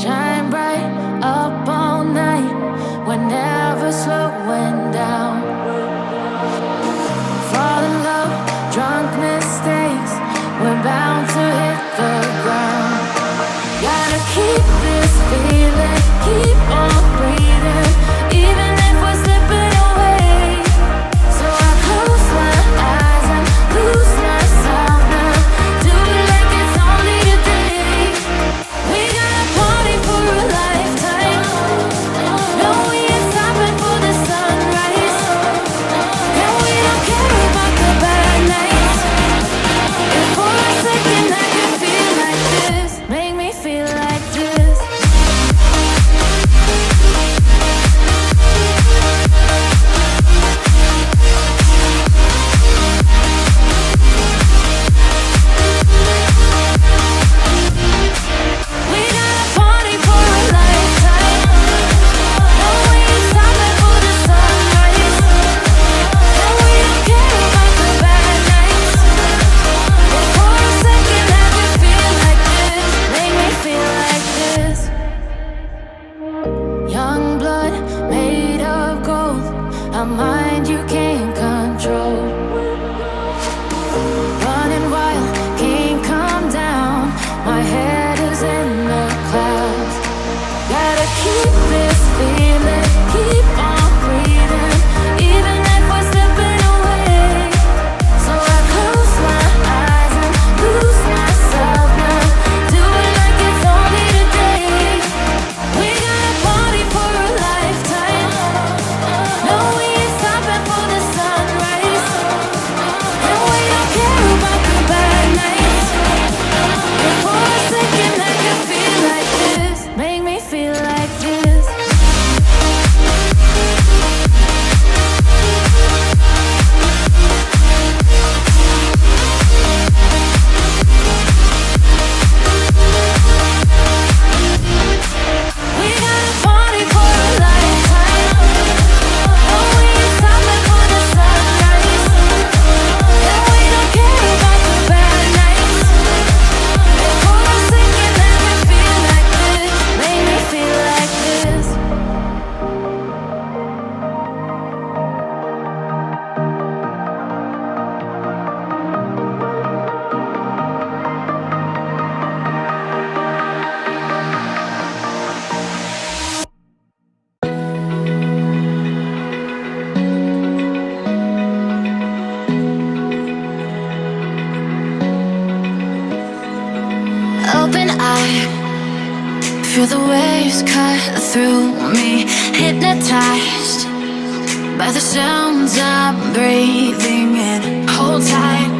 Shine bright up all night, we're never slowing down. Fall in love, drunk mistakes, we're bound to hit the ground. Gotta keep this feeling, keep on breathing, even if we're slipping away. So I close my eyes and lose myself now, do it like it's only today. We got a party for a lifetime, no we ain't stopping for the sunrise, and we don't care about the bad nights. If for a second I can feel like this, make me feel like this. We got a party for a lifetime, no we ain't stopping for the sunrise, and we don't care about the bad nights. If for a second I can feel like this, make me feel like this. Young blood made of gold, a mind you can't control. Running wild, can't come down, my head is in the clouds. Gotta keep this feeling, keep on breathing, even if we're slipping away. So I close my eyes and lose myself now, do it like it's only today. We got a party for a lifetime, no we ain't stopping for the sunrise, and we don't care about the bad nights. If for a second I can feel like this, make me feel like this. We got a party for a lifetime, no we ain't stopping for the sunrise, and we don't care about the bad nights. If for a second I can feel like this, make me feel like this. Open eye, feel the waves cut through me, hypnotized by the sounds I'm breathing in. Hold tight,